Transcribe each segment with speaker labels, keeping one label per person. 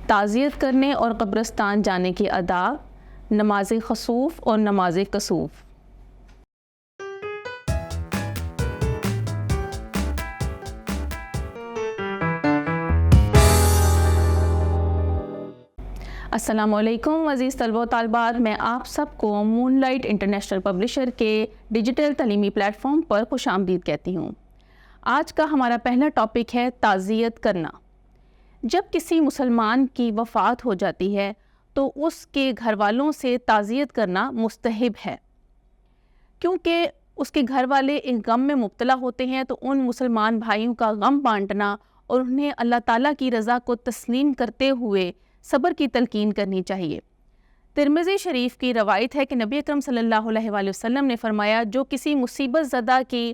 Speaker 1: تعزیت کرنے اور قبرستان جانے کے آداب، نماز خسوف اور نماز کسوف۔ السلام علیکم عزیز طلبہ و طالبات، میں آپ سب کو مون لائٹ انٹرنیشنل پبلشر کے ڈیجیٹل تعلیمی پلیٹ فارم پر خوش آمدید کہتی ہوں۔ آج کا ہمارا پہلا ٹاپک ہے تعزیت کرنا۔ جب کسی مسلمان کی وفات ہو جاتی ہے تو اس کے گھر والوں سے تعزیت کرنا مستحب ہے، کیونکہ اس کے گھر والے ایک غم میں مبتلا ہوتے ہیں تو ان مسلمان بھائیوں کا غم بانٹنا اور انہیں اللہ تعالیٰ کی رضا کو تسلیم کرتے ہوئے صبر کی تلقین کرنی چاہیے۔ ترمذی شریف کی روایت ہے کہ نبی اکرم صلی اللہ علیہ وآلہ وسلم نے فرمایا، جو کسی مصیبت زدہ کی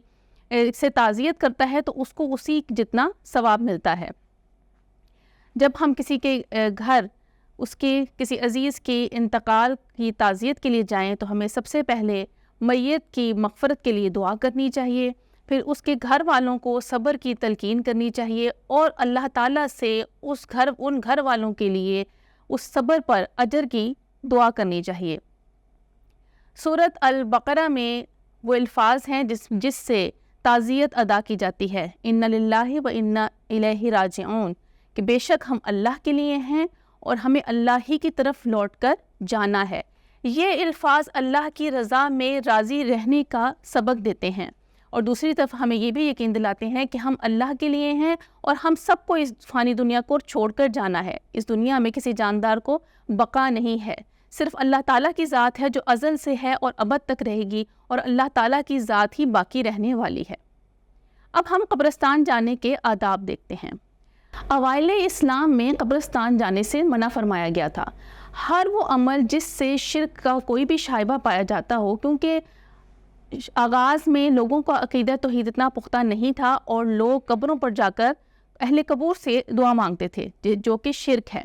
Speaker 1: سے تعزیت کرتا ہے تو اس کو اسی جتنا ثواب ملتا ہے۔ جب ہم کسی کے گھر اس کے کسی عزیز کے انتقال کی تعزیت کے لیے جائیں تو ہمیں سب سے پہلے میت کی مغفرت کے لیے دعا کرنی چاہیے، پھر اس کے گھر والوں کو صبر کی تلقین کرنی چاہیے اور اللہ تعالیٰ سے ان گھر والوں کے لیے اس صبر پر اجر کی دعا کرنی چاہیے۔ سورۃ البقرہ میں وہ الفاظ ہیں جس سے تعزیت ادا کی جاتی ہے، اِنَّ لِلَّهِ وَإِنَّا إِلَيْهِ راجعون، کہ بے شک ہم اللہ کے لیے ہیں اور ہمیں اللہ ہی کی طرف لوٹ کر جانا ہے۔ یہ الفاظ اللہ کی رضا میں راضی رہنے کا سبق دیتے ہیں اور دوسری طرف ہمیں یہ بھی یقین دلاتے ہیں کہ ہم اللہ کے لیے ہیں اور ہم سب کو اس فانی دنیا کو چھوڑ کر جانا ہے۔ اس دنیا میں کسی جاندار کو بقا نہیں ہے، صرف اللہ تعالیٰ کی ذات ہے جو ازل سے ہے اور ابد تک رہے گی، اور اللہ تعالیٰ کی ذات ہی باقی رہنے والی ہے۔ اب ہم قبرستان جانے کے آداب دیکھتے ہیں۔ اوائل اسلام میں قبرستان جانے سے منع فرمایا گیا تھا۔ ہر وہ عمل جس سے شرک کا کوئی بھی شائبہ پایا جاتا ہو، کیونکہ آغاز میں لوگوں کا عقیدہ توحید اتنا پختہ نہیں تھا اور لوگ قبروں پر جا کر اہل قبور سے دعا مانگتے تھے، جو کہ شرک ہے۔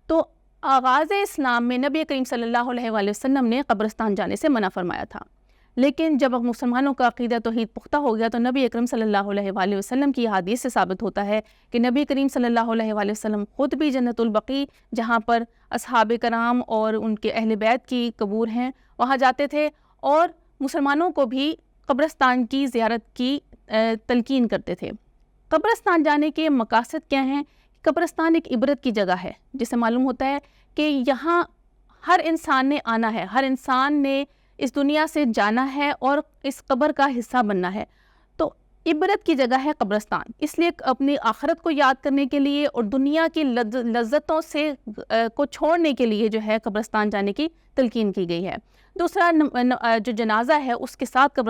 Speaker 1: تو آغاز اسلام میں نبی کریم صلی اللہ علیہ وآلہ وسلم نے قبرستان جانے سے منع فرمایا تھا، لیکن جب مسلمانوں کا عقیدہ توحید پختہ ہو گیا تو نبی اکرم صلی اللہ علیہ وآلہ وسلم کی حدیث سے ثابت ہوتا ہے کہ نبی کریم صلی اللہ علیہ وآلہ وسلم خود بھی جنت البقیع، جہاں پر اصحاب کرام اور ان کے اہل بیت کی قبور ہیں، وہاں جاتے تھے اور مسلمانوں کو بھی قبرستان کی زیارت کی تلقین کرتے تھے۔ قبرستان جانے کے مقاصد کیا ہیں؟ قبرستان ایک عبرت کی جگہ ہے، جس سے معلوم ہوتا ہے کہ یہاں ہر انسان نے آنا ہے، ہر انسان نے اس دنیا سے جانا ہے اور اس قبر کا حصہ بننا ہے۔ تو عبرت کی جگہ ہے قبرستان، اس لیے اپنی آخرت کو یاد کرنے کے لیے اور دنیا کی لذتوں سے کو چھوڑنے کے لیے جو ہے قبرستان جانے کی تلقین کی گئی ہے۔ دوسرا، جو جنازہ ہے اس کے ساتھ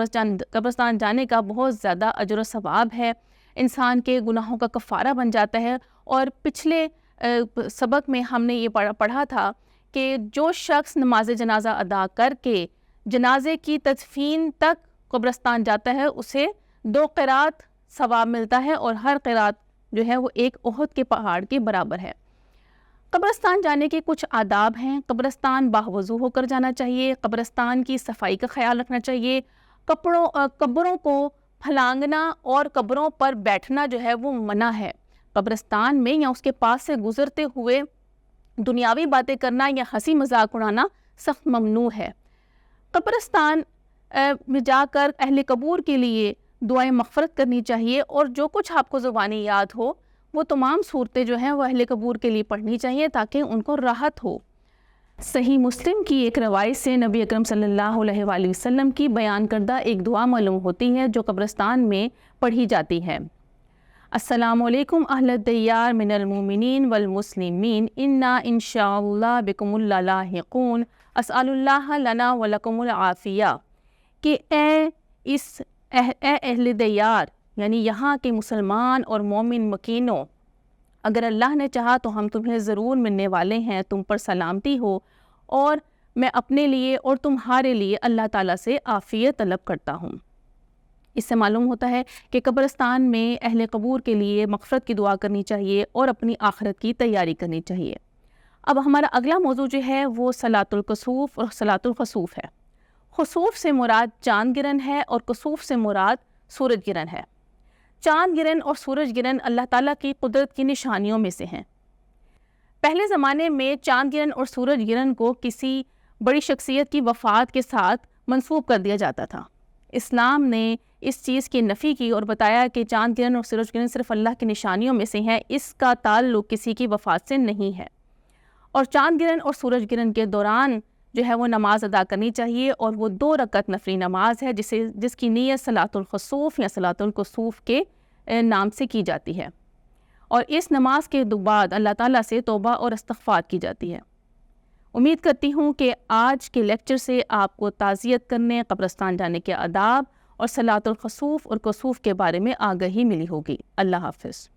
Speaker 1: قبرستان جانے کا بہت زیادہ اجر و ثواب ہے، انسان کے گناہوں کا کفارہ بن جاتا ہے۔ اور پچھلے سبق میں ہم نے یہ پڑھا تھا کہ جو شخص نماز جنازہ ادا کر کے جنازے کی تدفین تک قبرستان جاتا ہے اسے 2 قرات ثواب ملتا ہے اور ہر قرات جو ہے وہ ایک احد کے پہاڑ کے برابر ہے۔ قبرستان جانے کے کچھ آداب ہیں۔ قبرستان باوضو ہو کر جانا چاہیے، قبرستان کی صفائی کا خیال رکھنا چاہیے، قبروں کو پھلانگنا اور قبروں پر بیٹھنا جو ہے وہ منع ہے۔ قبرستان میں یا اس کے پاس سے گزرتے ہوئے دنیاوی باتیں کرنا یا ہنسی مذاق اڑانا سخت ممنوع ہے۔ قبرستان میں جا کر اہل قبور کے لیے دعائیں مغفرت کرنی چاہیے اور جو کچھ آپ کو زبانی یاد ہو وہ تمام صورتیں جو ہیں وہ اہل قبور کے لیے پڑھنی چاہیے تاکہ ان کو راحت ہو۔ صحیح مسلم کی ایک روایت سے نبی اکرم صلی اللہ علیہ وآلہ وسلم کی بیان کردہ ایک دعا معلوم ہوتی ہے جو قبرستان میں پڑھی جاتی ہے۔ السلام علیکم اہل الدیار من المؤمنین والمسلمین، انا انشاءاللہ بکم اللہ لاحقون، اسأل اللہ لنا ولکم العافیہ، کہ اے اہل دیار یعنی یہاں کے مسلمان اور مومن مکینوں، اگر اللہ نے چاہا تو ہم تمہیں ضرور ملنے والے ہیں، تم پر سلامتی ہو، اور میں اپنے لیے اور تمہارے لیے اللہ تعالیٰ سے عافیت طلب کرتا ہوں۔ اس سے معلوم ہوتا ہے کہ قبرستان میں اہل قبور کے لیے مغفرت کی دعا کرنی چاہیے اور اپنی آخرت کی تیاری کرنی چاہیے۔ اب ہمارا اگلا موضوع جو ہے وہ صلاۃ الکسوف اور صلاۃ الخسوف ہے۔ خسوف سے مراد چاند گرہن ہے اور کسوف سے مراد سورج گرہن ہے۔ چاند گرہن اور سورج گرہن اللہ تعالیٰ کی قدرت کی نشانیوں میں سے ہیں۔ پہلے زمانے میں چاند گرہن اور سورج گرہن کو کسی بڑی شخصیت کی وفات کے ساتھ منسوب کر دیا جاتا تھا۔ اسلام نے اس چیز کی نفی کی اور بتایا کہ چاند گرہن اور سورج گرہن صرف اللہ کی نشانیوں میں سے ہیں، اس کا تعلق کسی کی وفات سے نہیں ہے۔ اور چاند گرہن اور سورج گرہن کے دوران جو ہے وہ نماز ادا کرنی چاہیے، اور وہ 2 رکعت نفلی نماز ہے جس کی نیت صلاۃ الخسوف یا صلاۃ الکسوف کے نام سے کی جاتی ہے، اور اس نماز کے بعد اللہ تعالیٰ سے توبہ اور استغفار کی جاتی ہے۔ امید کرتی ہوں کہ آج کے لیکچر سے آپ کو تعزیت کرنے، قبرستان جانے کے آداب اور صلاۃ الخسوف اور کسوف کے بارے میں آگہی ملی ہوگی۔ اللہ حافظ۔